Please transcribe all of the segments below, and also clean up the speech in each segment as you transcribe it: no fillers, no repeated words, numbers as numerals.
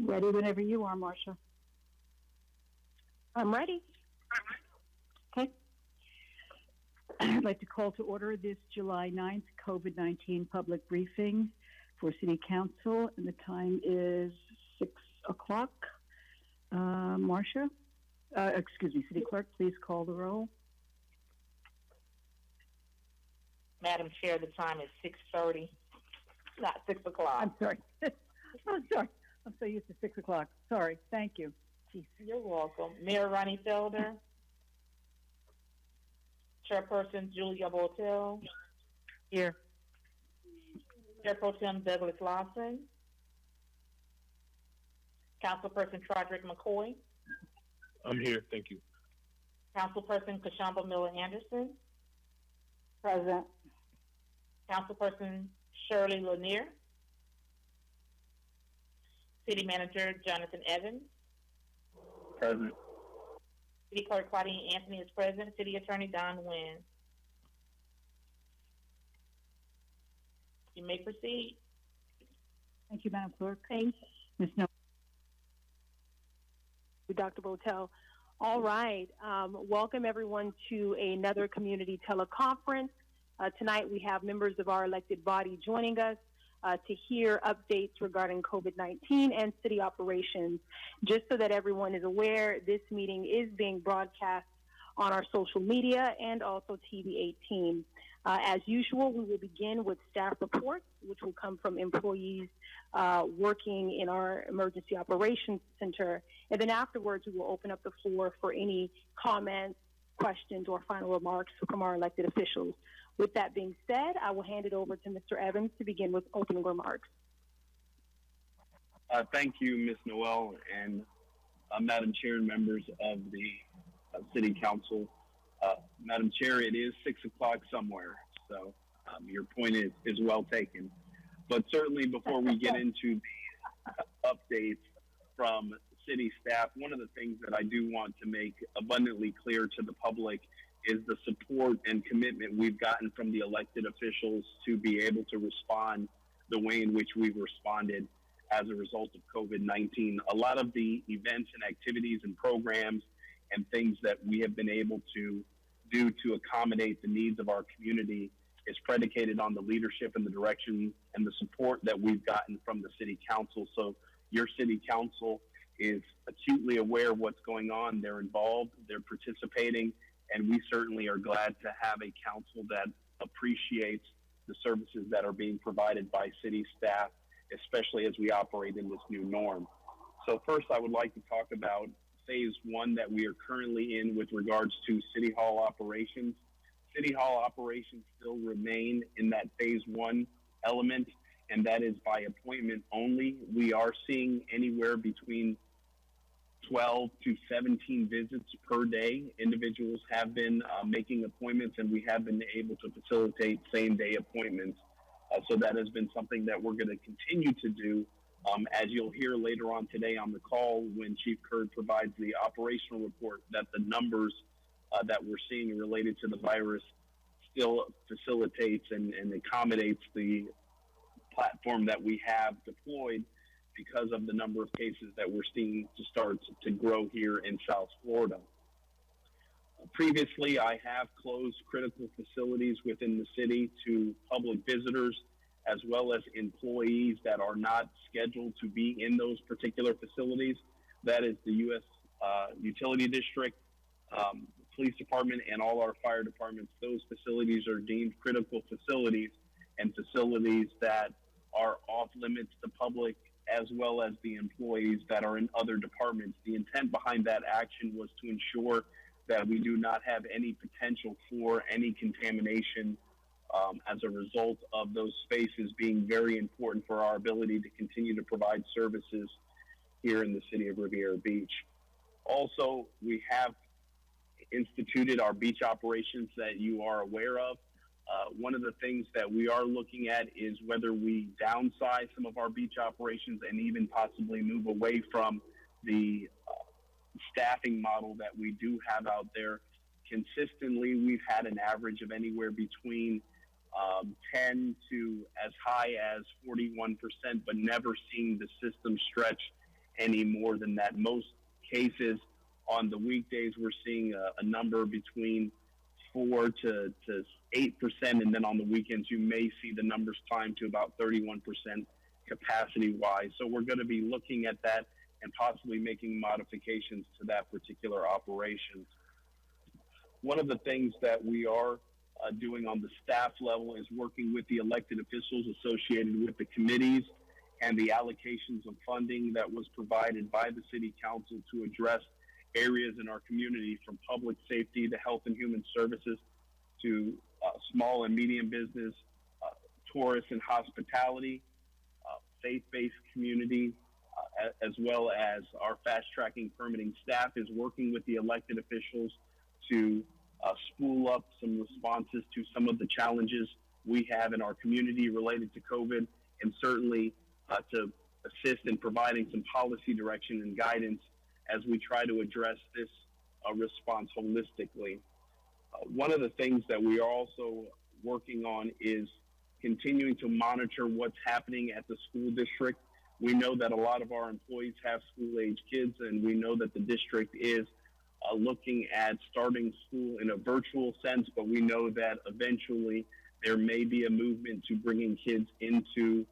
Ready whenever you are, Marcia. I'm ready. Okay. I'd like to call to order this July 9th COVID-19 public briefing for City Council, and the time is 6 o'clock. Marcia, City Clerk, please call the roll. Madam Chair, the time is 6:30, not 6 o'clock. I'm sorry. I'm sorry. I'm so used to 6 o'clock. Sorry. Thank you. Jeez. You're welcome. Mayor Ronnie Felder. Chairperson Julia Botel. Here. Chair Pro Tem Douglas Lawson. Councilperson Trodrick McCoy. I'm here. Thank you. Councilperson Kashamba Miller Anderson. Present. Councilperson Shirley Lanier. City Manager Jonathan Evans. Present. City Clerk Claudine Anthony is present. City Attorney Don Nguyen. You may proceed. Thank you, Madam Clerk. Thank Ms. No. you, Dr. Botel. All right. Welcome, everyone, to another community teleconference. Tonight, we have members of our elected body joining us to hear updates regarding COVID-19 and city operations. Just so that everyone is aware, this meeting is being broadcast on our social media and also TV 18. As usual, we will begin with staff reports, which will come from employees working in our Emergency Operations Center. And then afterwards, we will open up the floor for any comments, questions, or final remarks from our elected officials. With that being said, I will hand it over to Mr. Evans to begin with opening remarks. Thank you, Ms. Noel, and Madam Chair and members of the City Council. Madam Chair, it is 6 o'clock somewhere, so your point is well taken. But certainly before we get into the updates from city staff, one of the things that I do want to make abundantly clear to the public is the support and commitment we've gotten from the elected officials to be able to respond the way in which we've responded as a result of COVID-19. A lot of the events and activities and programs and things that we have been able to do to accommodate the needs of our community is predicated on the leadership and the direction and the support that we've gotten from the City Council. So your City Council is acutely aware of what's going on. They're involved, they're participating, and we certainly are glad to have a council that appreciates the services that are being provided by city staff, especially as we operate in this new norm. So first, I would like to talk about phase one that we are currently in with regards to City Hall operations. City Hall operations still remain in that phase one element, and that is by appointment only. We are seeing anywhere between 12 to 17 visits per day. Individuals have been making appointments, and we have been able to facilitate same-day appointments. So that has been something that we're going to continue to do. As you'll hear later on today on the call when Chief Curd provides the operational report, that the numbers that we're seeing related to the virus still facilitates and accommodates the platform that we have deployed because of the number of cases that we're seeing to start to grow here in South Florida. Previously, I have closed critical facilities within the city to public visitors, as well as employees that are not scheduled to be in those particular facilities. That is the U.S. Utility District, Police Department, and all our fire departments. Those facilities are deemed critical facilities and facilities that are off limits to public, as well as the employees that are in other departments. The intent behind that action was to ensure that we do not have any potential for any contamination as a result of those spaces being very important for our ability to continue to provide services here in the city of Riviera Beach. Also, we have instituted our beach operations that you are aware of. One of the things that we are looking at is whether we downsize some of our beach operations and even possibly move away from the staffing model that we do have out there. Consistently, we've had an average of anywhere between 10 to as high as 41%, but never seen the system stretch any more than that. Most cases on the weekdays, we're seeing a number between 4 to 8%, and then on the weekends, you may see the numbers climb to about 31% capacity-wise. So we're going to be looking at that and possibly making modifications to that particular operation. One of the things that we are doing on the staff level is working with the elected officials associated with the committees and the allocations of funding that was provided by the City Council to address areas in our community, from public safety to health and human services to small and medium business, tourist and hospitality, faith-based community, as well as our fast-tracking permitting staff is working with the elected officials to spool up some responses to some of the challenges we have in our community related to COVID, and certainly to assist in providing some policy direction and guidance as we try to address this response holistically. One of the things that we are also working on is continuing to monitor what's happening at the school district. We know that a lot of our employees have school-age kids, and we know that the district is looking at starting school in a virtual sense, but we know that eventually there may be a movement to bringing kids into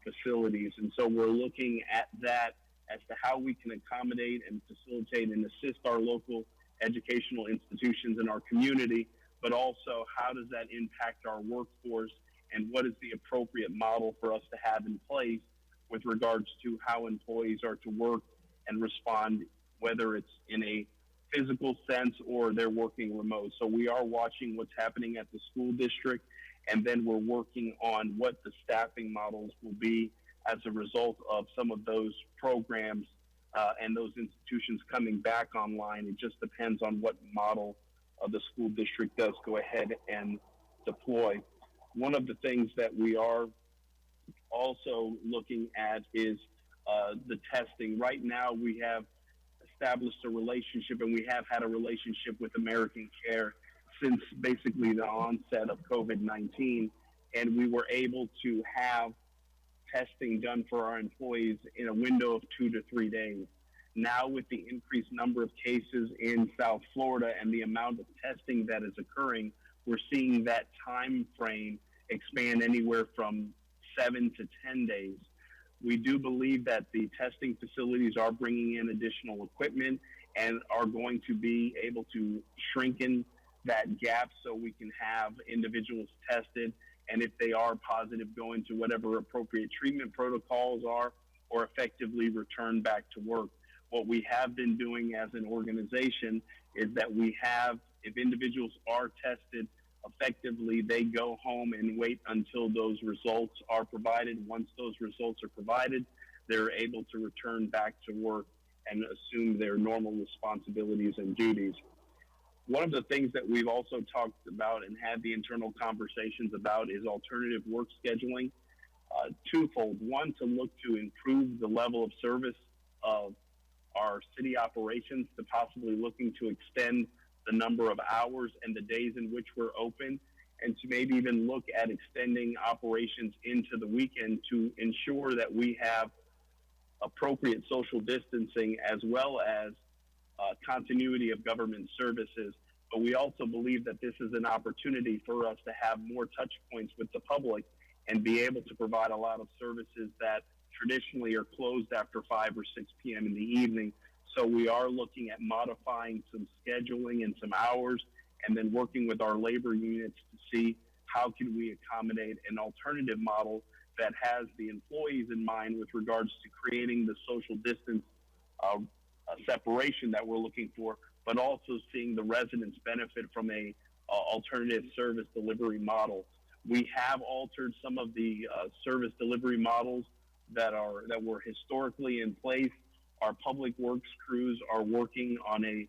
facilities. And so we're looking at that as to how we can accommodate and facilitate and assist our local educational institutions in our community, but also how does that impact our workforce, and what is the appropriate model for us to have in place with regards to how employees are to work and respond, whether it's in a physical sense or they're working remote. So we are watching what's happening at the school district, and then we're working on what the staffing models will be as a result of some of those programs and those institutions coming back online. It just depends on what model the school district does go ahead and deploy. One of the things that we are also looking at is the testing. Right now, we have established a relationship, and we have had a relationship with American Care since basically the onset of COVID-19, and we were able to have testing done for our employees in a window of 2 to 3 days. Now, with the increased number of cases in South Florida and the amount of testing that is occurring, we're seeing that time frame expand anywhere from 7 to 10 days. We do believe that the testing facilities are bringing in additional equipment and are going to be able to shrinken that gap so we can have individuals tested, and if they are positive, go into whatever appropriate treatment protocols are, or effectively return back to work. What we have been doing as an organization is that we have, if individuals are tested, effectively they go home and wait until those results are provided. Once those results are provided, they're able to return back to work and assume their normal responsibilities and duties. One of the things that we've also talked about and had the internal conversations about is alternative work scheduling. Twofold. One, to look to improve the level of service of our city operations, to possibly looking to extend the number of hours and the days in which we're open, and to maybe even look at extending operations into the weekend to ensure that we have appropriate social distancing as well as continuity of government services. But we also believe that this is an opportunity for us to have more touch points with the public and be able to provide a lot of services that traditionally are closed after 5 or 6 p.m. in the evening. So we are looking at modifying some scheduling and some hours, and then working with our labor units to see how can we accommodate an alternative model that has the employees in mind with regards to creating the social distance separation that we're looking for, but also seeing the residents benefit from a alternative service delivery model. We have altered some of the service delivery models that were historically in place. Our public works crews are working on a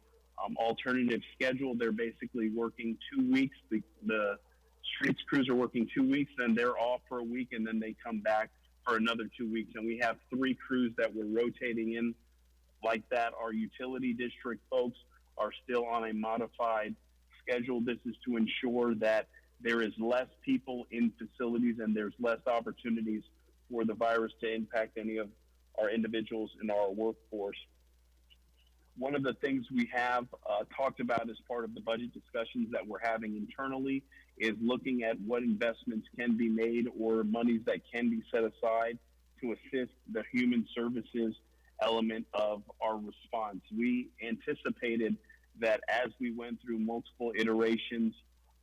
alternative schedule. They're basically working 2 weeks. The streets crews are working 2 weeks, then they're off for a week, and then they come back for another 2 weeks. And we have 3 crews that we're rotating in like that. Our utility district folks are still on a modified schedule. This is to ensure that there is less people in facilities and there's less opportunities for the virus to impact any of our individuals in our workforce. One of the things we have talked about as part of the budget discussions that we're having internally is looking at what investments can be made or monies that can be set aside to assist the human services element of our response. We anticipated that as we went through multiple iterations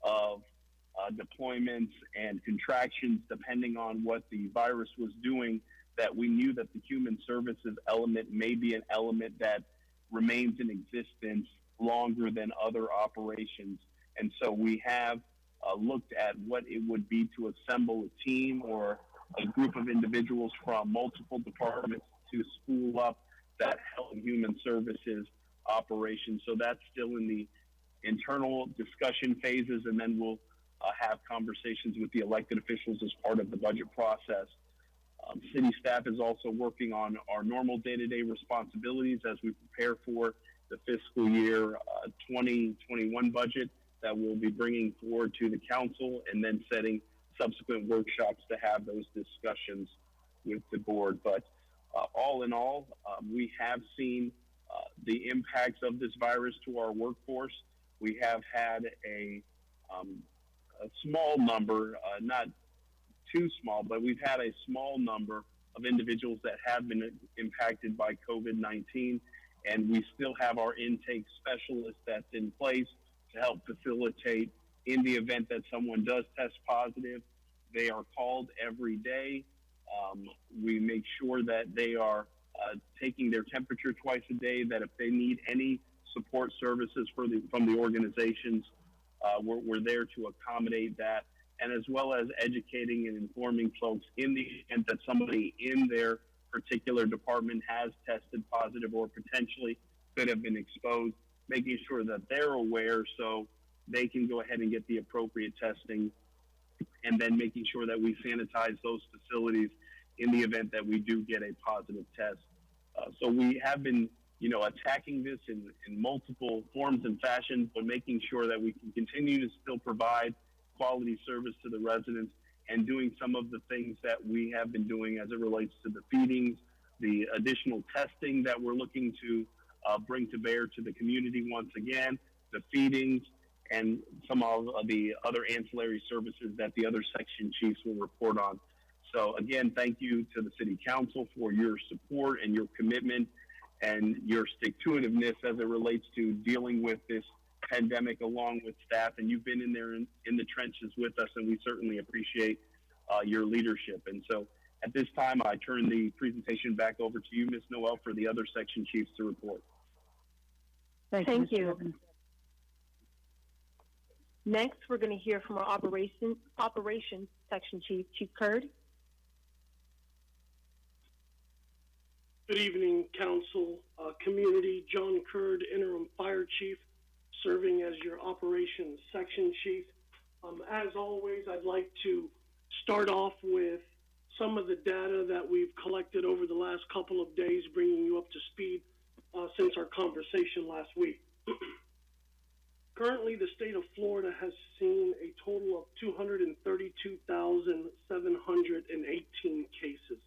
of deployments and contractions, depending on what the virus was doing, that we knew that the human services element may be an element that remains in existence longer than other operations. And so we have looked at what it would be to assemble a team or a group of individuals from multiple departments to spool up that health and human services operation. So that's still in the internal discussion phases, and then we'll have conversations with the elected officials as part of the budget process. City staff is also working on our normal day-to-day responsibilities as we prepare for the fiscal year 2021 budget that we'll be bringing forward to the council, and then setting subsequent workshops to have those discussions with the board. But all in all, we have seen the impacts of this virus to our workforce. We have had a small number, not too small, but we've had a small number of individuals that have been impacted by COVID-19, and we still have our intake specialist that's in place to help facilitate in the event that someone does test positive. They are called every day. We make sure that they are taking their temperature twice a day, that if they need any support services from the organizations, we're there to accommodate that, and as well as educating and informing folks in the event that somebody in their particular department has tested positive or potentially could have been exposed, making sure that they're aware so they can go ahead and get the appropriate testing, and then making sure that we sanitize those facilities in the event that we do get a positive test. So we have been, attacking this in multiple forms and fashions, but making sure that we can continue to still provide quality service to the residents, and doing some of the things that we have been doing as it relates to the feedings, the additional testing that we're looking to bring to bear to the community once again, the feedings, and some of the other ancillary services that the other section chiefs will report on. So again, thank you to the City Council for your support and your commitment and your stick-to-itiveness as it relates to dealing with this pandemic along with staff. And you've been in there in the trenches with us, and we certainly appreciate your leadership. And so at this time, I turn the presentation back over to you, Ms. Noel, for the other section chiefs to report. Thank you. Next, we're going to hear from our operations section chief, Chief Curd. Good evening, Council, community. John Curd, Interim Fire Chief, serving as your Operations Section Chief. As always, I'd like to start off with some of the data that we've collected over the last couple of days, bringing you up to speed since our conversation last week. Currently, the state of Florida has seen a total of 232,718 cases.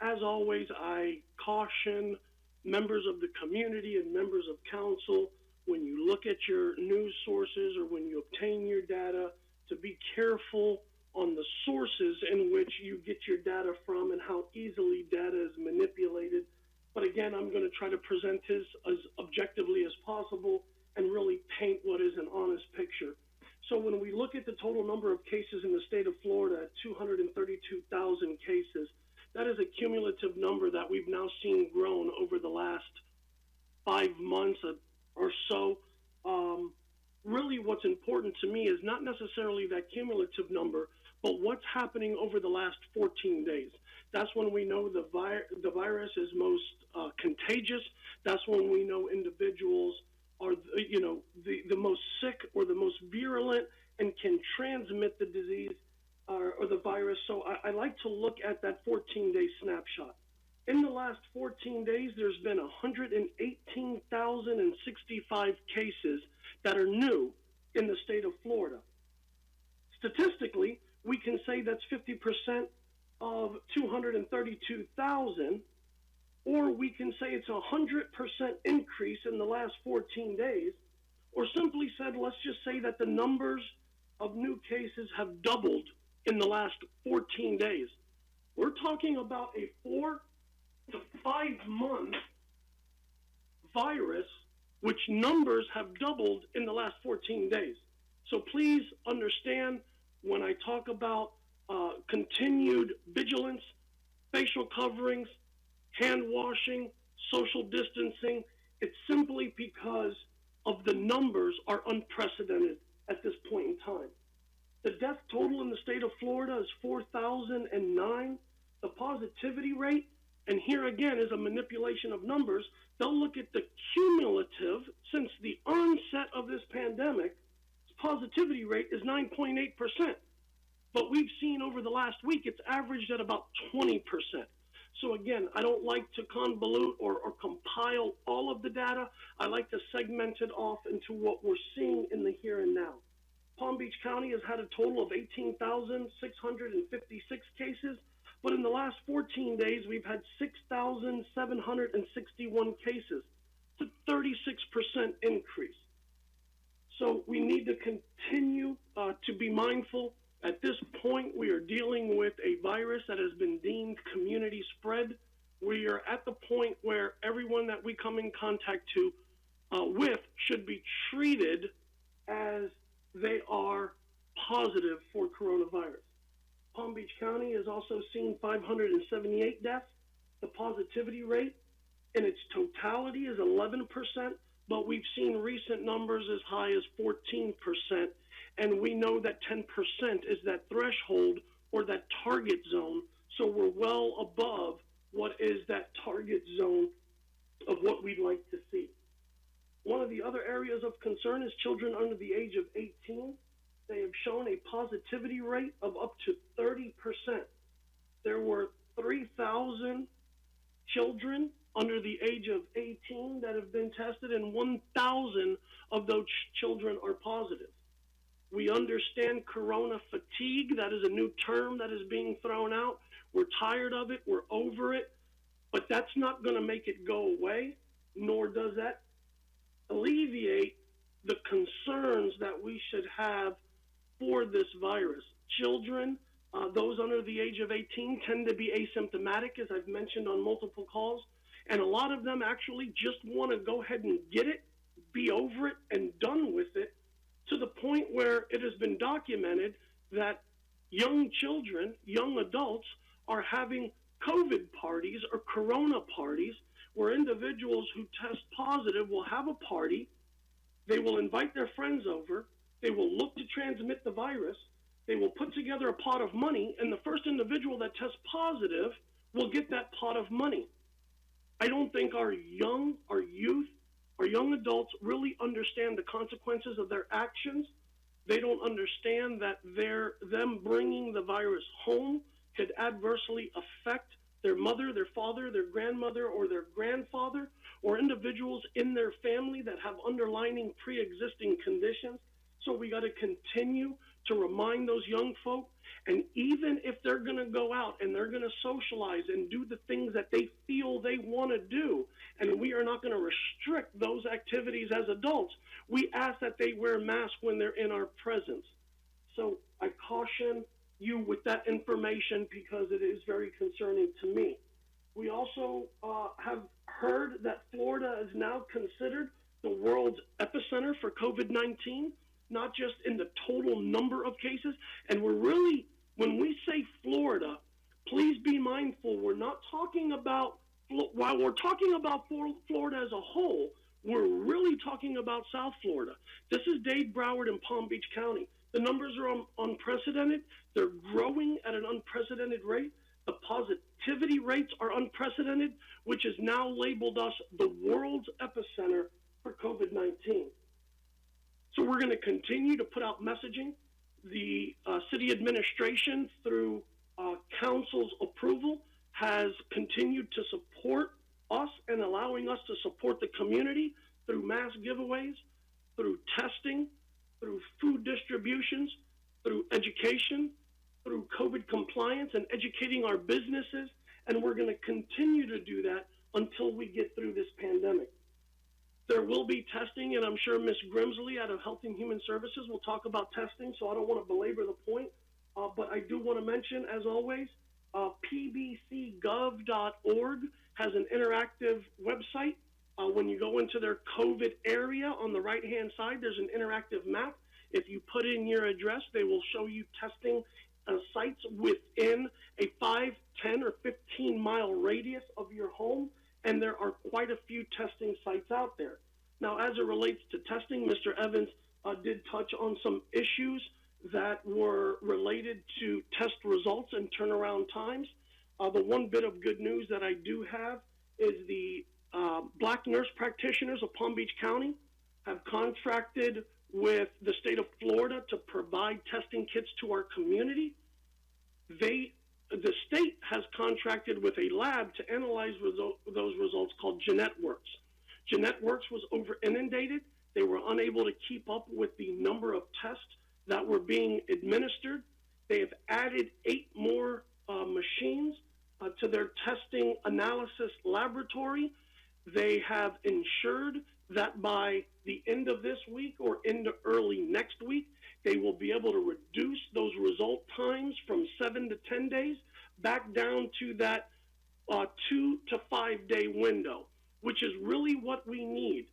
As always, I caution members of the community and members of council, when you look at your news sources or when you obtain your data, to be careful on the sources in which you get your data from and how easily data is manipulated. But again, I'm going to try to present this as objectively as possible and really paint what is an honest picture. So when we look at the total number of cases in the state of Florida at 232,000 cases, that is a cumulative number that we've now seen grown over the last 5 months or so. Really what's important to me is not necessarily that cumulative number, but what's happening over the last 14 days. That's when we know the virus is most contagious. That's when we know individuals are, the most sick or the most virulent and can transmit the disease or the virus. So I like to look at that 14-day snapshot. In the last 14 days, there's been 118,065 cases that are new in the state of Florida. Statistically, we can say that's 50% of 232,000 or we can say it's 100% increase in the last 14 days, or simply said, let's just say that the numbers of new cases have doubled in the last 14 days. We're talking about a 4 to 5 month virus, which numbers have doubled in the last 14 days. So please understand when I talk about continued vigilance, facial coverings, hand washing, social distancing, it's simply because of the numbers are unprecedented at this point in time. The death total in the state of Florida is 4,009. The positivity rate, and here again is a manipulation of numbers, they'll look at the cumulative since the onset of this pandemic, positivity rate is 9.8%. But we've seen over the last week, it's averaged at about 20%. So again, I don't like to convolute or compile all of the data. I like to segment it off into what we're seeing in the here and now. Palm Beach County has had a total of 18,656 cases, but in the last 14 days, we've had 6,761 cases. It's a 36% increase. So we need to continue to be mindful. At this point, we are dealing with a virus that has been deemed community spread. We are at the point where everyone that we come in contact with should be treated as they are positive for coronavirus. Palm Beach County has also seen 578 deaths. The positivity rate in its totality is 11%, but we've seen recent numbers as high as 14%. And we know that 10% is that threshold or that target zone. So we're well above what is that target zone of what we'd like to see. One of the other areas of concern is children under the age of 18. They have shown a positivity rate of up to 30%. There were 3,000 children under the age of 18 that have been tested, and 1,000 of those children are positive. We understand corona fatigue. That is a new term that is being thrown out. We're tired of it. We're over it. But that's not going to make it go away, nor does that alleviate the concerns that we should have for this virus. Children, those under the age of 18, tend to be asymptomatic, as I've mentioned on multiple calls. And a lot of them actually just want to go ahead and get it, be over it, and done with it, to the point where it has been documented that young children, young adults, are having COVID parties or corona parties where individuals who test positive will have a party, they will invite their friends over, they will look to transmit the virus, they will put together a pot of money, and the first individual that tests positive will get that pot of money. I don't think our youth, our young adults really understand the consequences of their actions. They don't understand that them bringing the virus home could adversely affect their mother, their father, their grandmother, or their grandfather, or individuals in their family that have underlying pre-existing conditions. So we got to continue to remind those young folk, and even if they're going to go out and they're going to socialize and do the things that they feel they want to do, and we are not going to restrict those activities as adults, we ask that they wear masks when they're in our presence. So I caution you with that information because it is very concerning to me. We also have heard that Florida is now considered the world's epicenter for COVID-19, not just in the total number of cases. And we're really, when we say Florida, please be mindful, we're not talking about, while we're talking about Florida as a whole, we're really talking about South Florida. This is Dade, Broward, and Palm Beach County. The numbers are unprecedented. They're growing at an unprecedented rate. The positivity rates are unprecedented, which has now labeled us the world's epicenter for COVID-19. So we're going to continue to put out messaging. The city administration, through council's approval, has continued to support us and allowing us to support the community through mass giveaways, through testing, through food distributions, through education, through COVID compliance and educating our businesses. And we're going to continue to do that until we get through this pandemic. There will be testing, and I'm sure Ms. Grimsley out of Health and Human Services will talk about testing, so I don't want to belabor the point. But I do want to mention, as always, pbcgov.org has an interactive website. When you go into their COVID area, on the right-hand side, there's an interactive map. If you put in your address, they will show you testing sites within a 5, 10, or 15-mile radius of your home, and there are quite a few testing sites out there. Now, as it relates to testing, Mr. Evans did touch on some issues that were related to test results and turnaround times. The one bit of good news that I do have is the Black nurse practitioners of Palm Beach County have contracted with the state of Florida to provide testing kits to our community. The state has contracted with a lab to analyze those results called GenettWorks. GenettWorks was over inundated. They were unable to keep up with the number of tests that were being administered. They have added 8 more machines to their testing analysis laboratory. They have ensured that by the end of this week or into early next week, they will be able to reduce those result times from 7 to 10 days back down to that 2 to 5 day window, which is really what we need.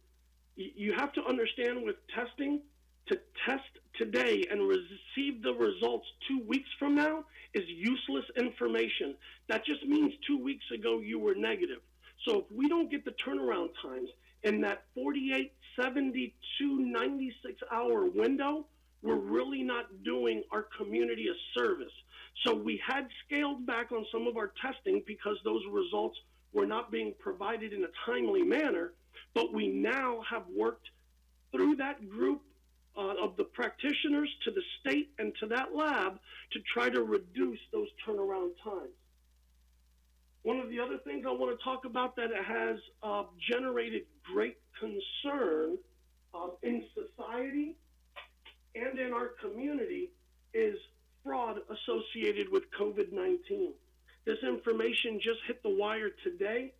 You have to understand with testing, to test today and receive the results 2 weeks from now is useless information. That just means 2 weeks ago you were negative. So if we don't get the turnaround times in that 48, 72, 96-hour window, we're really not doing our community a service. So we had scaled back on some of our testing because those results were not being provided in a timely manner, but we now have worked through that group of the practitioners to the state and to that lab to try to reduce those turnaround times. One of the other things I want to talk about that has generated great concern in society and in our community is fraud associated with COVID-19. This information just hit the wire today.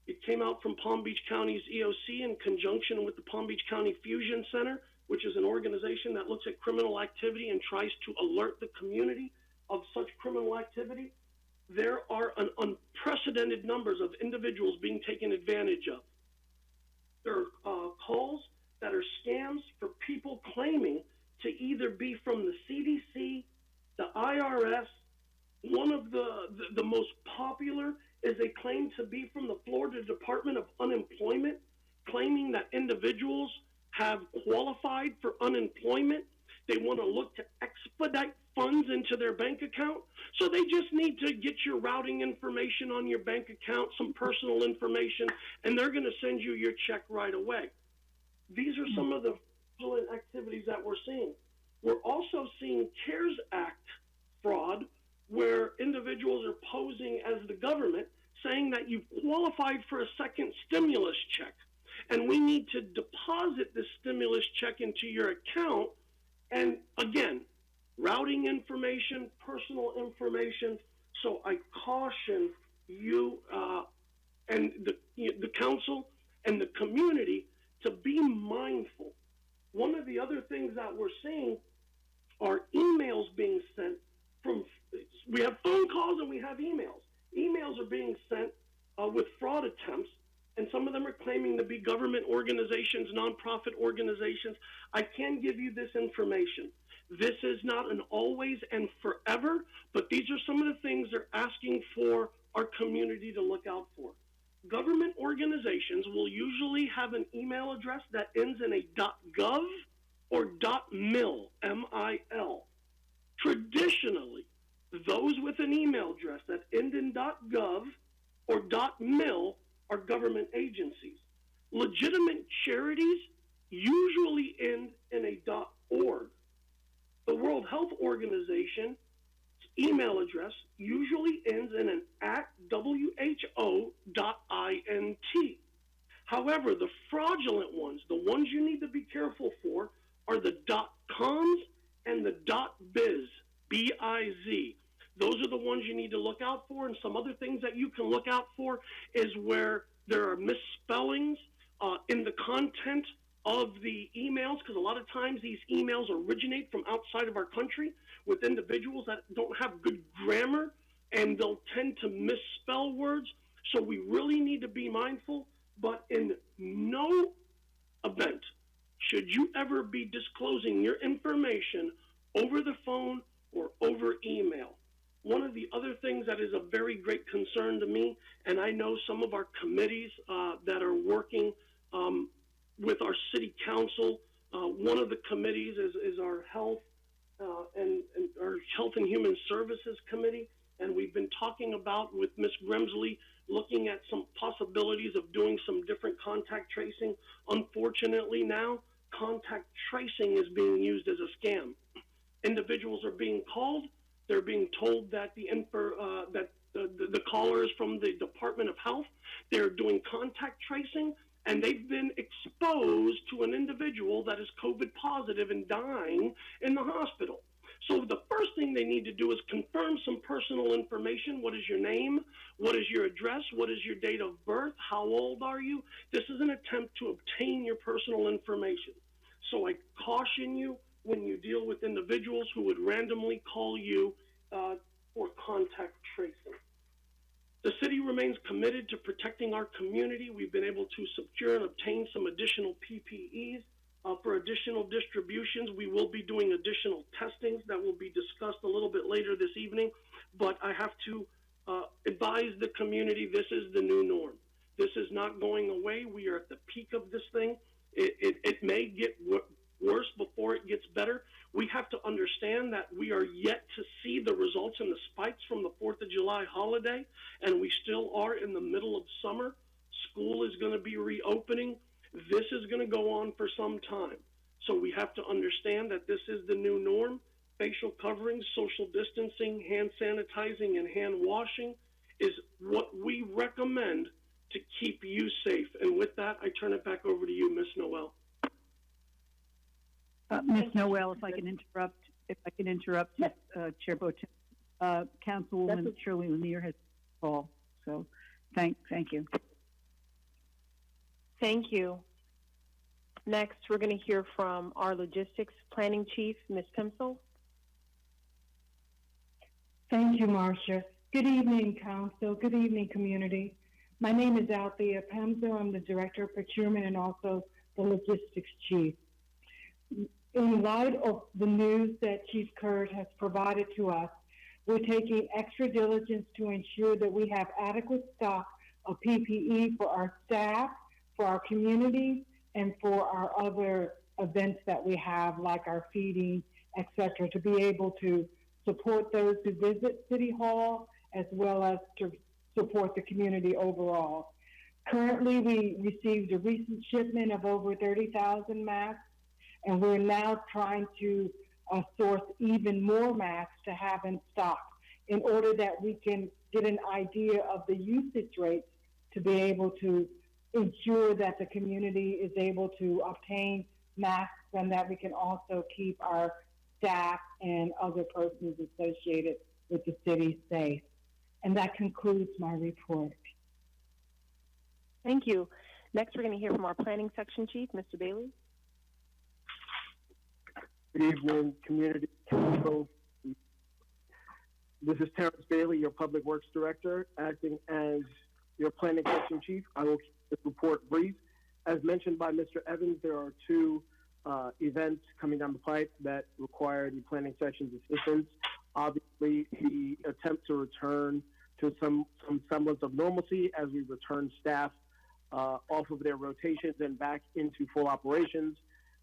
It came out from Palm Beach County's EOC in conjunction with the Palm Beach County Fusion Center, which is an organization that looks at criminal activity and tries to alert the community of such criminal activity. There are an unprecedented numbers of individuals being taken advantage of. There are calls that are scams for people claiming to either be from the CDC, the IRS. One of the most popular is they claim to be from the Florida Department of Unemployment, claiming that individuals have qualified for unemployment. They want to look to expedite funds into their bank account. So they just need to get your routing information on your bank account, some personal information, and they're going to send you your check right away. These are some of the fraudulent activities that we're seeing. We're also seeing CARES Act fraud, where individuals are posing as the government, saying that you've qualified for a second stimulus check, and we need to deposit this stimulus check into your account. And again, routing information, personal information. So I caution you and the council and the community to be mindful. One of the other things that we're seeing are emails being sent from, we have phone calls and we have emails. Emails are being sent with fraud attempts, and some of them are claiming to be government organizations, nonprofit organizations. I can give you this information. This is not an always and forever, but these are some of the things they're asking for our community to look out for. Government organizations will usually have an email address that ends in a .gov or .mil, M-I-L. Traditionally, those with an email address that end in .gov or .mil are government agencies. Legitimate charities usually end in a .org. The World Health Organization's email address usually ends in an @who.int. However, the fraudulent ones, the ones you need to be careful for, are the .coms and the .biz, B-I-Z. Those are the ones you need to look out for, and some other things that you can look out for is where there are misspellings in the content of the emails, because a lot of times these emails originate from outside of our country with individuals that don't have good grammar, and they'll tend to misspell words. So we really need to be mindful, but in no event should you ever be disclosing your information over the phone or over email. One of the other things that is a very great concern to me, and I know some of our committees that are working with our city council, one of the committees is our health and our Health and Human Services Committee, and we've been talking about with Ms. Grimsley looking at some possibilities of doing some different contact tracing. Unfortunately now, contact tracing is being used as a scam. Individuals are being called, they're being told that the caller is from the Department of Health, they're doing contact tracing, and they've been exposed to an individual that is COVID positive and dying in the hospital. So the first thing they need to do is confirm some personal information. What is your name? What is your address? What is your date of birth? How old are you? This is an attempt to obtain your personal information. So I caution you when you deal with individuals who would randomly call you for contact tracing. The city remains committed to protecting our community. We've been able to secure and obtain some additional PPEs. For additional distributions, we will be doing additional testings that will be discussed a little bit later this evening, but I have to advise the community this is the new norm. This is not going away. We are at the peak of this thing. It may get worse before it gets better. We have to understand that we are yet to see the results and the spikes from the 4th of July holiday, and we still are in the middle of summer. School is going to be reopening. This is going to go on for some time. So we have to understand that this is the new norm. Facial coverings, social distancing, hand sanitizing, and hand washing is what we recommend to keep you safe. And with that, I turn it back over to you, Ms. Noel. Ms. Noel, if I can interrupt, Chair Botem, Councilwoman Shirley Lanier has a call. So thank you. Thank you. Next, we're going to hear from our Logistics Planning Chief, Ms. Pimsel. Thank you, Marcia. Good evening, Council. Good evening, community. My name is Althea Pimsel. I'm the Director of Procurement and also the Logistics Chief. In light of the news that Chief Curd has provided to us, we're taking extra diligence to ensure that we have adequate stock of PPE for our staff, for our community, and for our other events that we have, like our feeding, etc., to be able to support those who visit City Hall, as well as to support the community overall. Currently, we received a recent shipment of over 30,000 masks, and we're now trying to source even more masks to have in stock in order that we can get an idea of the usage rates to be able to ensure that the community is able to obtain masks and that we can also keep our staff and other persons associated with the city safe. And that concludes my report. Thank you. Next, we're going to hear from our Planning Section Chief, Mr. Bailey. Good evening, community council. This is Terrence Bailey, your Public Works Director, acting as your Planning Section Chief. I will keep this report brief. As mentioned by Mr. Evans, there are two events coming down the pipe that require the Planning Section's assistance. Obviously, the attempt to return to some semblance of normalcy as we return staff off of their rotations and back into full operations.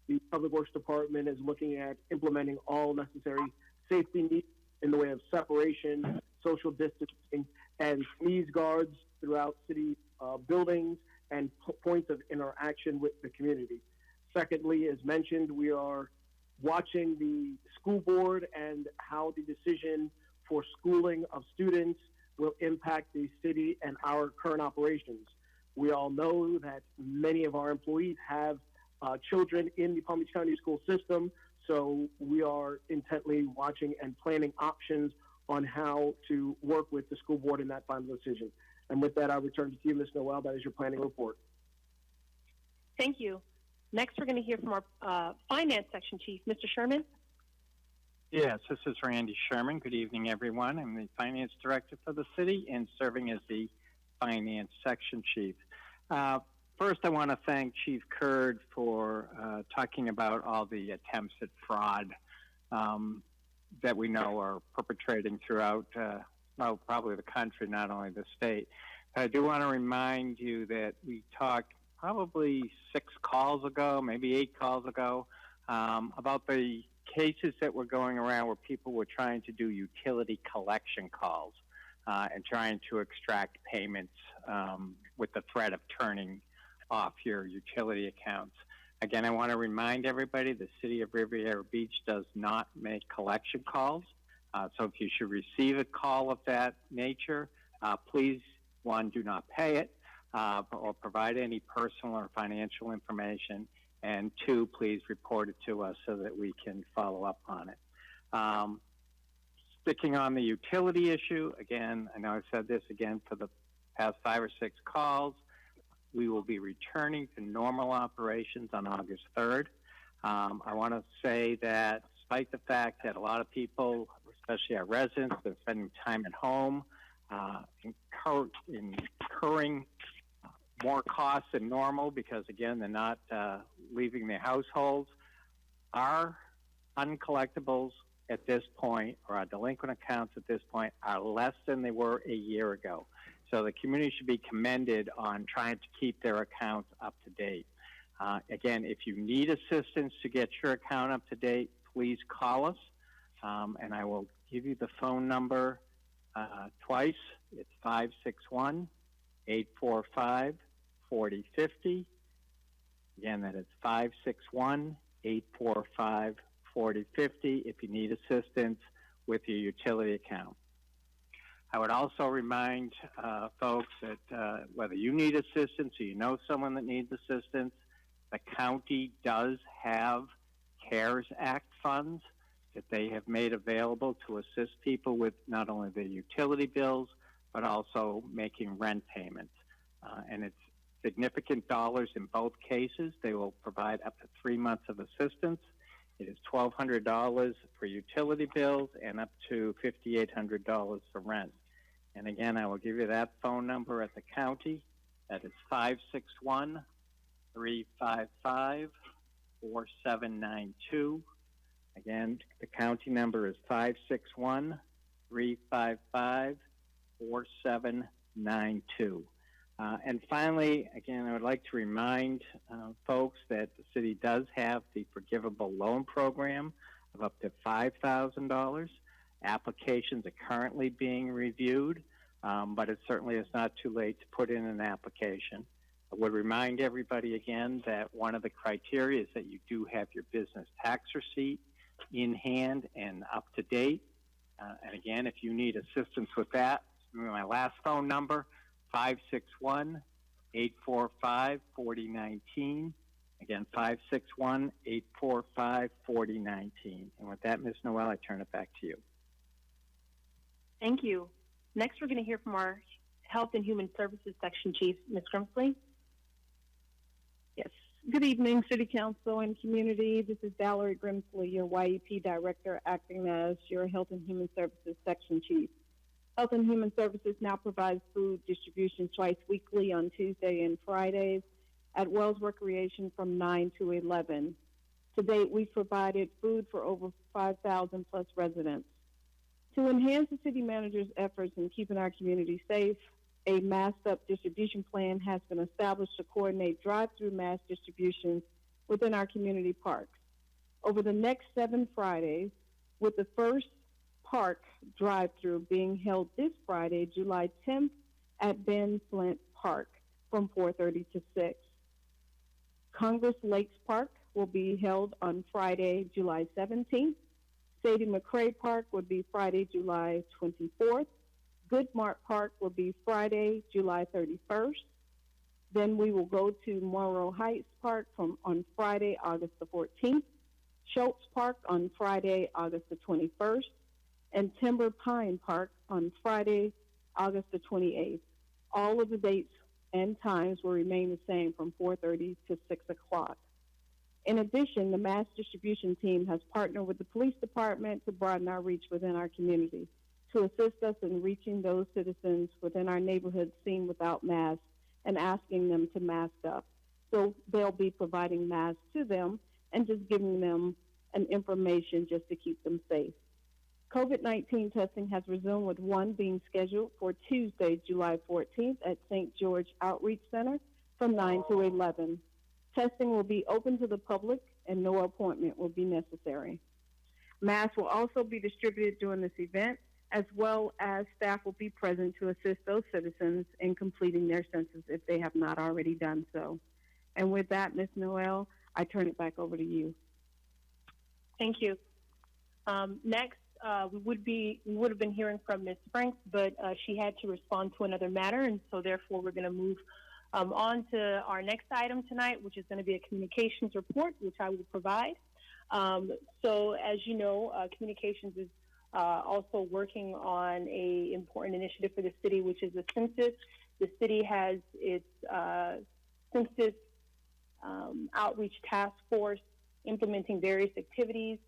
The Public Works Department is looking at implementing all necessary safety needs in the way of separation, social distancing, and sneeze guards throughout city buildings and points of interaction with the community. Secondly, as mentioned, we are watching the school board and how the decision for schooling of students will impact the city and our current operations. We all know that many of our employees have children in the Palm Beach County school system, so we are intently watching and planning options on how to work with the school board in that final decision. And with that, I'll return to you, Ms. Noel. That is your planning report. Thank you. Next, we're going to hear from our Finance Section Chief, Mr. Sherman. Yes, this is Randy Sherman. Good evening, everyone. I'm the Finance Director for the city and serving as the Finance Section Chief. First, I want to thank Chief Curd for talking about all the attempts at fraud that we know are perpetrating throughout, well, probably the country, not only the state. But I do want to remind you that we talked probably 6 calls ago, maybe 8 calls ago, about the cases that were going around where people were trying to do utility collection calls and trying to extract payments with the threat of turning off your utility accounts. Again, I want to remind everybody the City of Riviera Beach does not make collection calls. So if you should receive a call of that nature, please, 1, do not pay it or provide any personal or financial information. And 2, please report it to us so that we can follow up on it. Sticking on the utility issue, again, I know I've said this again for the past 5 or 6 calls. We will be returning to normal operations on August 3rd. I want to say that despite the fact that a lot of people, especially our residents, they're spending time at home, incurring more costs than normal because, again, they're not leaving their households. Our uncollectibles at this point, or our delinquent accounts at this point, are less than they were a year ago. So the community should be commended on trying to keep their accounts up to date. Again, if you need assistance to get your account up to date, please call us, and I will give you the phone number twice. It's 561-845-4050. Again, that is 561-845-4050 if you need assistance with your utility account. I would also remind folks that whether you need assistance or you know someone that needs assistance, the county does have CARES Act funds that they have made available to assist people with not only their utility bills, but also making rent payments. And it's significant dollars in both cases. They will provide up to 3 months of assistance. It is $1,200 for utility bills and up to $5,800 for rent. And again, I will give you that phone number at the county. That is 561-355-4792. Again, the county number is 561-355-4792. And finally, again, I would like to remind folks that the city does have the Forgivable loan program of up to $5,000. Applications are currently being reviewed, but it certainly is not too late to put in an application. I would remind everybody again that one of the criteria is that you do have your business tax receipt in hand and up to date. And again, if you need assistance with that, my last phone number, 561-845-4019. Again, 561-845-4019. And with that, Ms. Noel, I turn it back to you. Thank you. Next, we're going to hear from our Health and Human Services Section Chief, Ms. Grimsley. Yes. Good evening, City Council and community. This is Valerie Grimsley, your YEP Director, acting as your Health and Human Services Section Chief. Health and Human Services now provides food distribution twice weekly on Tuesday and Fridays at Wells Recreation from 9 to 11. To date, we've provided food for over 5,000 plus residents. To enhance the city manager's efforts in keeping our community safe, a masked-up distribution plan has been established to coordinate drive-through mass distributions within our community parks. Over the next 7 Fridays, with the first park drive-through being held this Friday, July 10th at Ben Flint Park from 4:30 to 6. Congress Lakes Park will be held on Friday, July 17th. Sadie McCray Park would be Friday, July 24th. Goodmart Park will be Friday, July 31st. Then we will go to Morrow Heights Park on Friday, August the 14th. Schultz Park on Friday, August the 21st. And Timber Pine Park on Friday, August the 28th. All of the dates and times will remain the same from 4:30 to 6 o'clock. In addition, the mass distribution team has partnered with the police department to broaden our reach within our community to assist us in reaching those citizens within our neighborhood seen without masks and asking them to mask up. So they'll be providing masks to them and just giving them an information just to keep them safe. COVID-19 testing has resumed, with one being scheduled for Tuesday, July 14th at St. George Outreach Center from 9 to 11. Testing will be open to the public and no appointment will be necessary. Masks will also be distributed during this event, as well as staff will be present to assist those citizens in completing their census if they have not already done so. And with that, Ms. Noel, I turn it back over to you. Thank you. Next, we would have been hearing from Ms. Franks, but she had to respond to another matter, and so therefore we're going to move on to our next item tonight, which is going to be a communications report, which I will provide. So as you know, communications is also working on an important initiative for the city, which is the census. The city has its census outreach task force implementing various activities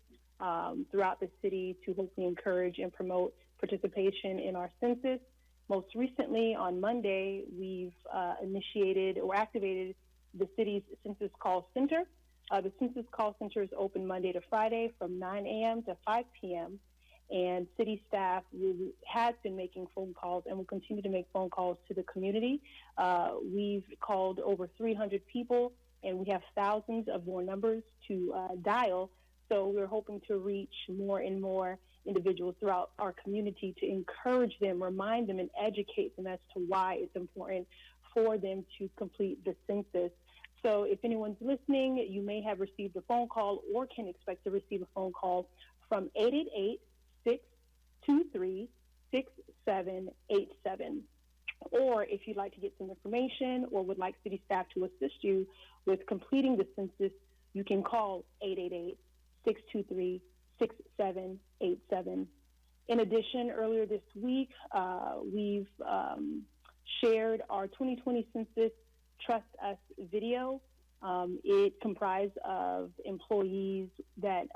throughout the city to hopefully encourage and promote participation in our census. Most recently, on Monday, we've initiated or activated the city's Census Call Center. The Census Call Center is open Monday to Friday from 9 a.m. to 5 p.m., and city staff has been making phone calls and will continue to make phone calls to the community. We've called over 300 people, and we have thousands of more numbers to dial. So we're hoping to reach more and more individuals throughout our community to encourage them, remind them, and educate them as to why it's important for them to complete the census. So if anyone's listening, you may have received a phone call or can expect to receive a phone call from 888-623-6787. Or if you'd like to get some information or would like city staff to assist you with completing the census, you can call 888-623-6787. In addition, earlier this week, we've shared our 2020 Census Trust Us video. It comprised of employees that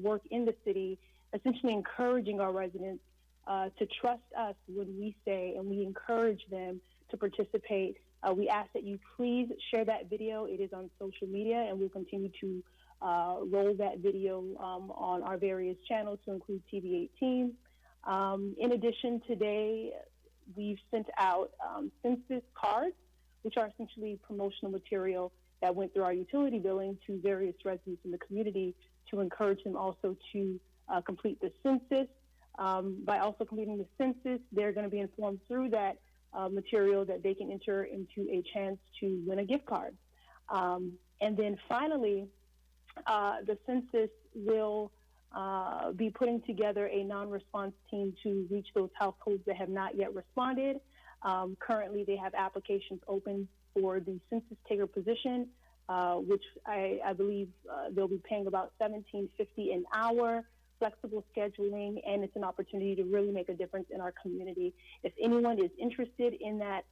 work in the city, essentially encouraging our residents to trust us when we say, and we encourage them to participate. We ask that you please share that video. It is on social media, and we'll continue to roll that video on our various channels to include TV18. In addition, today we've sent out Census Cards, which are essentially promotional material that went through our utility billing to various residents in the community to encourage them also to complete the census. By also completing the census, they're going to be informed through that material that they can enter into a chance to win a gift card. And then finally, the census will be putting together a non-response team to reach those households that have not yet responded. Currently, they have applications open for the census taker position, which I believe they'll be paying about $17.50 an hour, flexible scheduling, and it's an opportunity to really make a difference in our community. If anyone is interested in that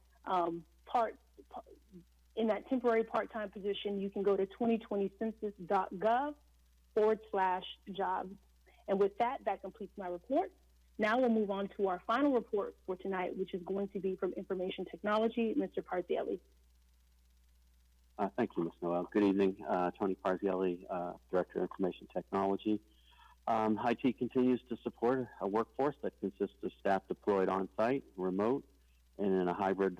in that temporary part-time position, you can go to 2020census.gov/jobs. And with that, that completes my report. Now we'll move on to our final report for tonight, which is going to be from Information Technology, Mr. Parzielli. Thank you, Ms. Noel. Good evening. Tony Parzielli, Director of Information Technology. IT continues to support a workforce that consists of staff deployed on-site, remote, and in a hybrid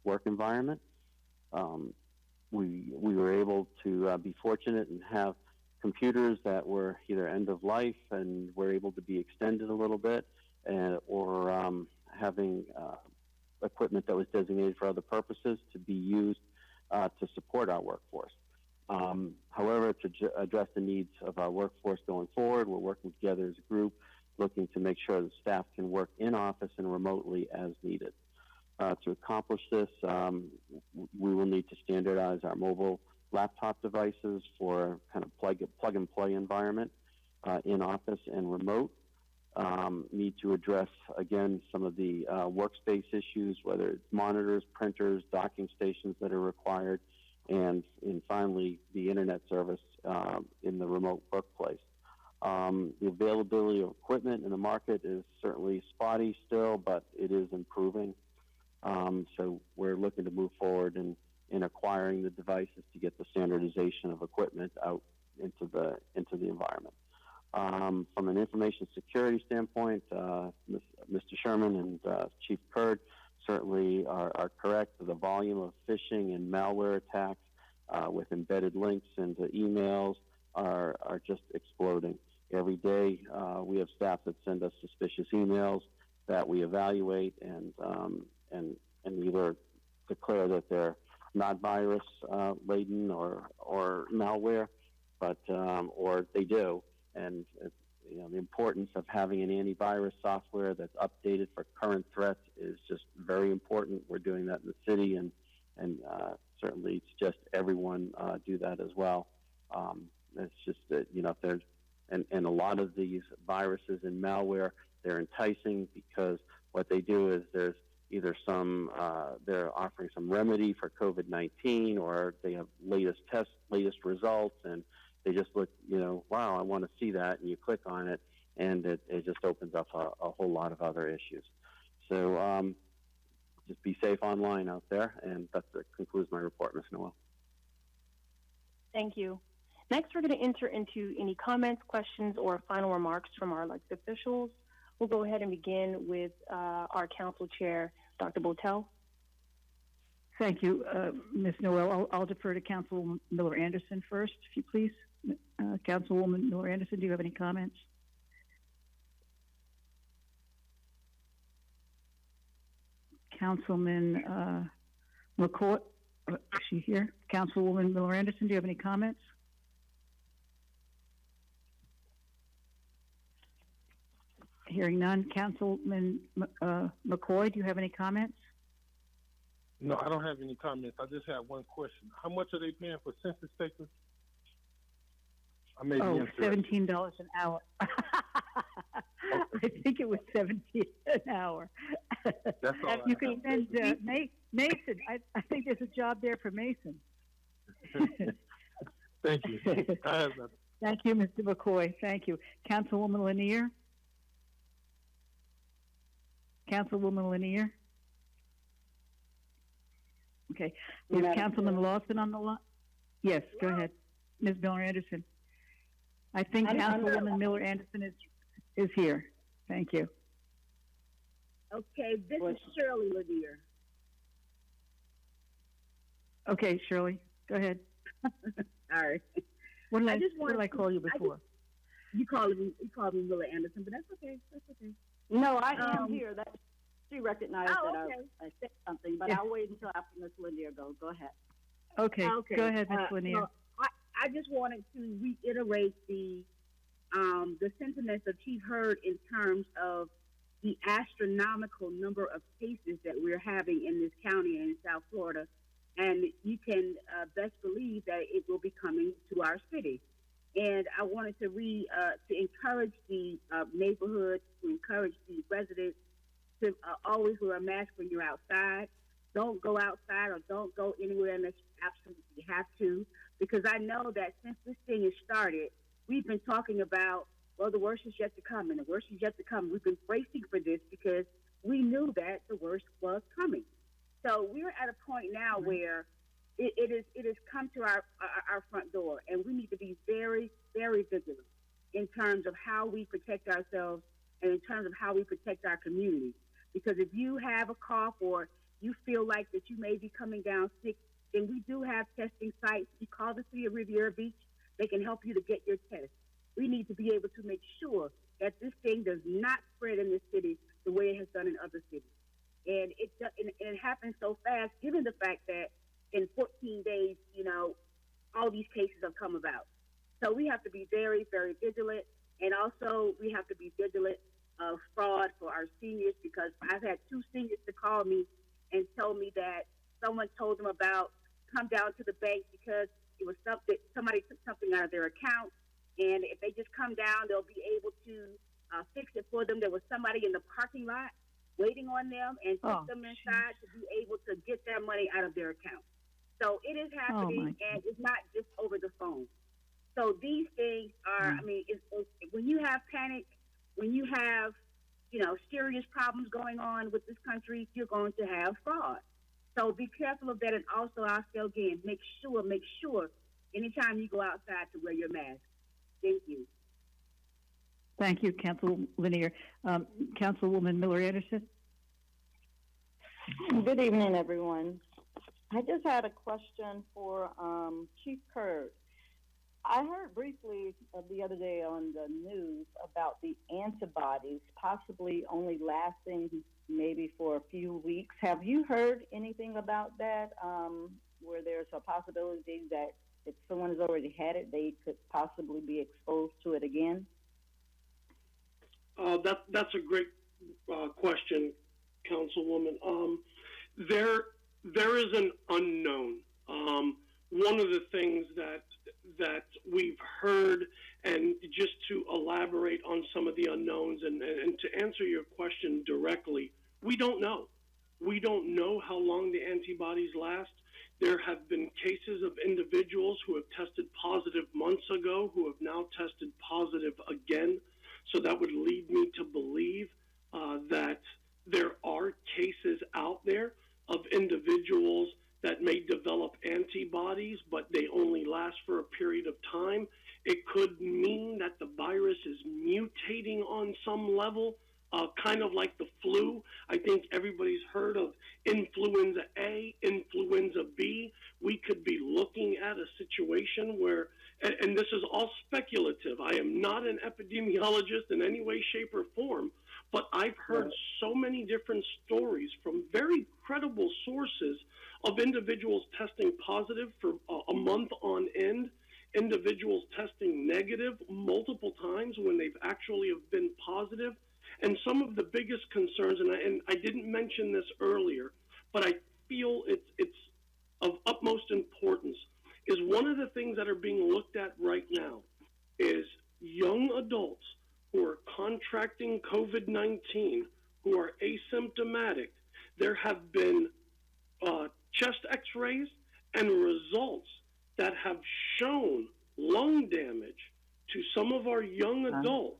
work environment. We were able to be fortunate and have computers that were either end of life and were able to be extended a little bit, or having equipment that was designated for other purposes to be used to support our workforce. However, to address the needs of our workforce going forward, we're working together as a group, looking to make sure that staff can work in office and remotely as needed. To accomplish this, we will need to standardize our mobile laptop devices for kind of plug and play environment in office and remote. need to address, again, some of the workspace issues, whether it's monitors, printers, docking stations that are required, and finally, the internet service in the remote workplace. The availability of equipment in the market is certainly spotty still, but it is improving. So we're looking to move forward in acquiring the devices to get the standardization of equipment out into the environment. From an information security standpoint, Mr. Sherman and Chief Kurd certainly are correct. The volume of phishing and malware attacks with embedded links into emails are just exploding. Every day we have staff that send us suspicious emails that we evaluate and either declare that they're not virus laden or malware, but or they do. And the importance of having an antivirus software that's updated for current threats is just very important. We're doing that in the city, and certainly suggest everyone do that as well. It's just that if there's and a lot of these viruses and malware, they're enticing because what they do is there's either they're offering some remedy for COVID-19, or they have latest results, and they just look, wow, I want to see that, and you click on it, and it just opens up a whole lot of other issues. So just be safe online out there, and that concludes my report, Ms. Noel. Thank you. Next, we're going to enter into any comments, questions, or final remarks from our elected officials. We'll go ahead and begin with our council chair, Dr. Botel. Thank you, Ms. Noel. I'll defer to Councilwoman Miller Anderson first, if you please. Councilwoman Miller Anderson, do you have any comments? Councilman McCoy, is she here? Councilwoman Miller Anderson, do you have any comments? Hearing none. Councilman McCoy, do you have any comments? No, I don't have any comments. I just have one question. How much are they paying for census takers? $17 an hour. I think it was $17 an hour. That's all. You can send Mason. I think there's a job there for Mason. Thank you. I have nothing. Thank you, Mr. McCoy. Thank you. Councilwoman Lanier? Councilwoman Lanier? Okay. Is Councilman Lawson on the line? Yes, go ahead. Ms. Miller Anderson. I think Councilwoman Miller Anderson is here. Thank you. Okay, this is Shirley Lanier. Okay, Shirley, go ahead. All right. What did I call you before? You called me Miller Anderson, but that's okay. That's okay. No, I am here. She recognized that okay. I said something, but I'll wait until after Ms. Lanier goes. Go ahead. Okay. Go ahead, Ms. Lanier. So I just wanted to reiterate the sentiments of Chief Hurd in terms of the astronomical number of cases that we're having in this county and in South Florida, and you can best believe that it will be coming to our city. And I wanted to encourage the neighborhood, to encourage the residents to always wear a mask when you're outside. Don't go outside or don't go anywhere unless you absolutely have to, because I know that since this thing has started, we've been talking about, well, the worst is yet to come, and the worst is yet to come. We've been bracing for this because we knew that the worst was coming. So we're at a point now where it has come to our front door, and we need to be very, very vigilant in terms of how we protect ourselves and in terms of how we protect our community. Because if you have a cough or you feel like that you may be coming down sick, then we do have testing sites. You call the city of Riviera Beach, they can help you to get your test. We need to be able to make sure that this thing does not spread in this city the way it has done in other cities. And it happens so fast, given the fact that in 14 days, all these cases have come about. So we have to be very, very vigilant. And also we have to be vigilant of fraud for our seniors, because I've had 2 seniors to call me and tell me that someone told them about come down to the bank because it was somebody took something out of their account, and if they just come down, they'll be able to fix it for them. There was somebody in the parking lot waiting on them and took them inside to be able to get their money out of their account. So it is happening, and it's not just over the phone. So these things are, I mean, when you have panic, when you have, serious problems going on with this country, you're going to have fraud. So be careful of that. And also, I'll say again, make sure anytime you go outside to wear your mask. Thank you. Thank you, Councilwoman Lanier. Councilwoman Miller-Anderson. Good evening, everyone. I just had a question for Chief Curd. I heard briefly the other day on the news about the antibodies possibly only lasting maybe for a few weeks. Have you heard anything about that, where there's a possibility that if someone has already had it, they could possibly be exposed to it again? That's a great question, Councilwoman. There is an unknown. One of the things that we've heard, and just to elaborate on some of the unknowns and to answer your question directly, we don't know. We don't know how long the antibodies last. There have been cases of individuals who have tested positive months ago who have now tested positive again. So that would lead me to believe that there are cases out there of individuals that may develop antibodies, but they only last for a period of time. It could mean that the virus is mutating on some level, kind of like the flu. I think everybody's heard of influenza A, influenza B. We could be looking at a situation where, and this is all speculative, I am not an epidemiologist in any way, shape, or form, but I've heard so many different stories from very credible sources of individuals testing positive for a month on end, individuals testing negative multiple times when they've actually have been positive. And some of the biggest concerns, and I didn't mention this earlier, but I feel it's of utmost importance, is one of the things that are being looked at right now is young adults who are contracting COVID-19, who are asymptomatic. There have been chest x-rays and results that have shown lung damage to some of our young adults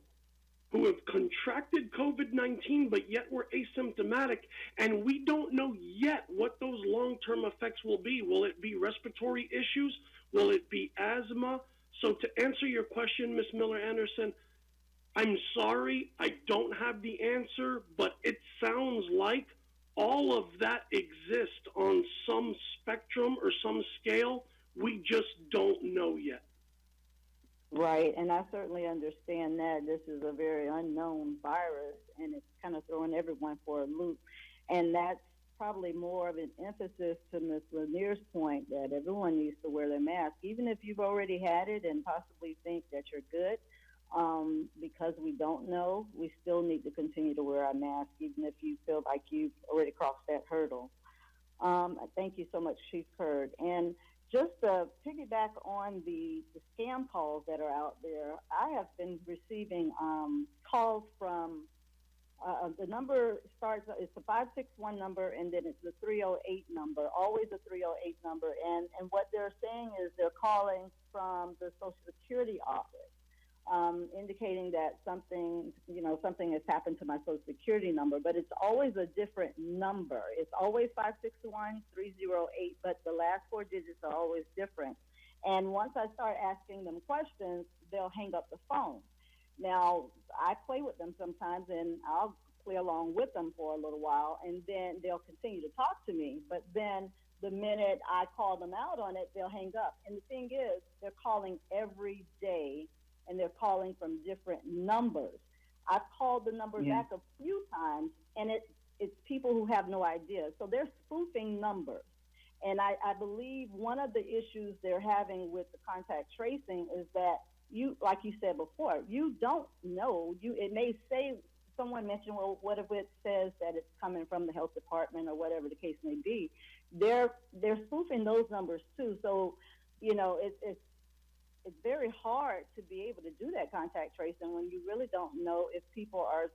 who have contracted COVID-19 but yet were asymptomatic, and we don't know yet what those long-term effects will be. Will it be respiratory issues? Will it be asthma? So to answer your question, Ms. Miller-Anderson, I'm sorry, I don't have the answer, but it sounds like all of that exists on some spectrum or some scale. We just don't know yet. Right, and I certainly understand that this is a very unknown virus, and it's kind of throwing everyone for a loop. And that's probably more of an emphasis to Ms. Lanier's point that everyone needs to wear their mask, even if you've already had it and possibly think that you're good. Because we don't know, we still need to continue to wear our mask, even if you feel like you've already crossed that hurdle. Thank you so much, Chief Curd. And just to piggyback on the scam calls that are out there, I have been receiving calls from, the number starts, it's a 561 number, and then it's the 308 number, always a 308 number. And what they're saying is they're calling from the Social Security office. Indicating that something has happened to my Social Security number, but it's always a different number. It's always 561 308, but the last four digits are always different. And once I start asking them questions, they'll hang up the phone. Now, I play with them sometimes, and I'll play along with them for a little while, and then they'll continue to talk to me. But then the minute I call them out on it, they'll hang up. And the thing is, they're calling every day, and they're calling from different numbers. I've called the number back a few times, and it's people who have no idea. So they're spoofing numbers. And I believe one of the issues they're having with the contact tracing is that you, like you said before, you don't know. It may say, someone mentioned, well, what if it says that it's coming from the health department or whatever the case may be? They're spoofing those numbers too. So, it's very hard to be able to do that contact tracing when you really don't know if people are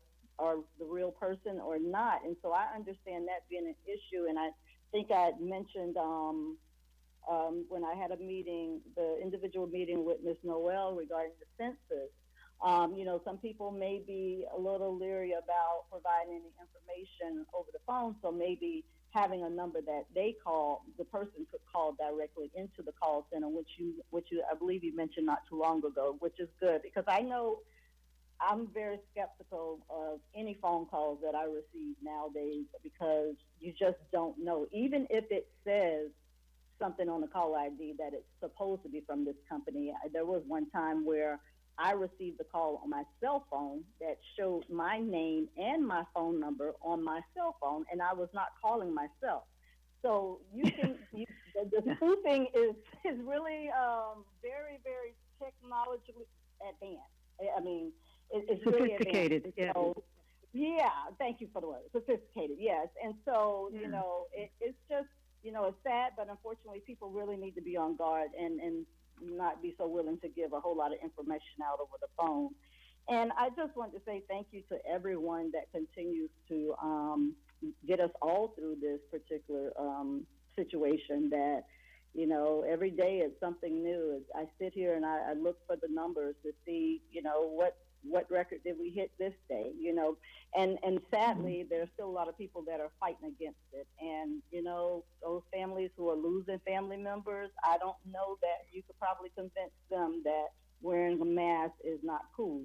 the real person or not. And so I understand that being an issue. And I think I had mentioned when I had a meeting, the individual meeting with Ms. Noel regarding the census. You know, some people may be a little leery about providing any information over the phone, so maybe having a number that they call, the person could call directly into the call center, which you I believe you mentioned not too long ago, which is good, because I know I'm very skeptical of any phone calls that I receive nowadays, because you just don't know. Even if it says something on the call ID that it's supposed to be from this company. There was one time where I received a call on my cell phone that showed my name and my phone number on my cell phone, and I was not calling myself. So you can, the spoofing is really very, very technologically advanced. I mean, it's sophisticated. Really advanced. So, yeah, thank you for the word, sophisticated. Yes, and so you know, it's just, you know, it's sad, but unfortunately, people really need to be on guard and not be so willing to give a whole lot of information out over the phone. And I just want to say thank you to everyone that continues to get us all through this particular situation. That, you know, every day it's something new. I sit here and I look for the numbers to see, you know, what record did we hit this day, you know, and sadly, there's still a lot of people that are fighting against it. And, you know, those families who are losing family members, I don't know that you could probably convince them that wearing a mask is not cool.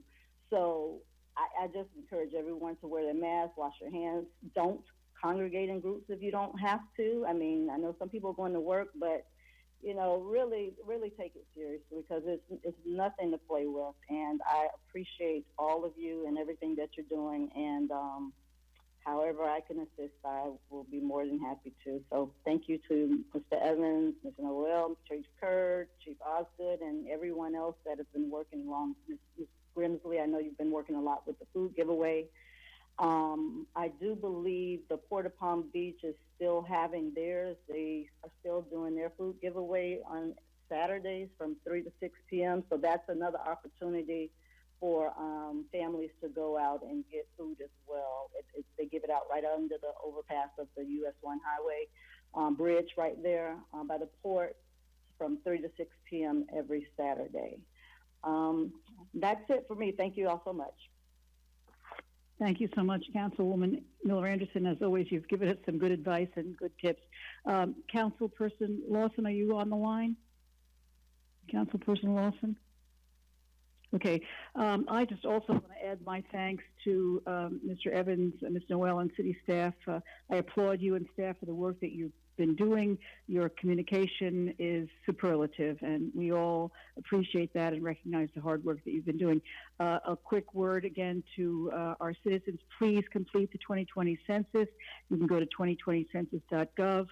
So I just encourage everyone to wear their mask, wash your hands. Don't congregate in groups if you don't have to. I mean, I know some people are going to work, but you know, really, really take it seriously, because it's nothing to play with. And I appreciate all of you and everything that you're doing. And however I can assist, I will be more than happy to. So thank you to Mr. Evans, Ms. Noel, Chief Kurd, Chief Osgood, and everyone else that has been working along. Ms. Grimsley, I know you've been working a lot with the food giveaway. I do believe the Port of Palm Beach is still having theirs. They are still doing their food giveaway on Saturdays from 3 to 6 p.m. So that's another opportunity for families to go out and get food as well. They give it out right under the overpass of the US 1 highway bridge right there by the port from 3 to 6 p.m. every Saturday. That's it for me. Thank you all so much. Thank you so much, Councilwoman Miller-Anderson. As always, you've given us some good advice and good tips. Councilperson Lawson, are you on the line? Councilperson Lawson? Okay. I just also want to add my thanks to Mr. Evans, Ms. Noel, and city staff. I applaud you and staff for the work that you've been doing. Your communication is superlative, and we all appreciate that and recognize the hard work that you've been doing. A quick word again to our citizens: please complete the 2020 census. You can go to 2020census.gov.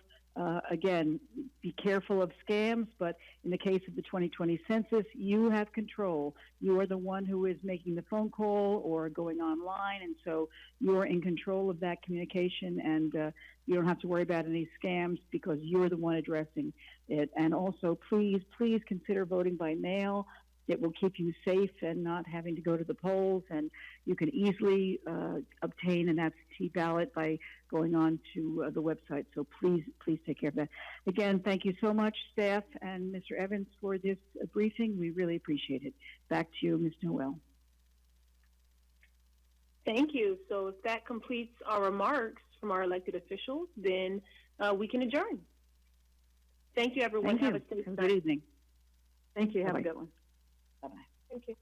Again, be careful of scams, but in the case of the 2020 census, you have control. You are the one who is making the phone call or going online, and so you're in control of that communication, and you don't have to worry about any scams because you're the one addressing it. And also, please consider voting by mail. It will keep you safe and not having to go to the polls, and you can easily obtain an absentee ballot by going on to the website. So please take care of that. Again, thank you so much, staff and Mr. Evans, for this briefing. We really appreciate it. Back to you, Ms. Noel. Thank you. So if that completes our remarks from our elected officials, then we can adjourn. Thank you, everyone. Thank you. Have a good evening. Thank you. Have Bye-bye. a good one. Bye-bye. Thank you.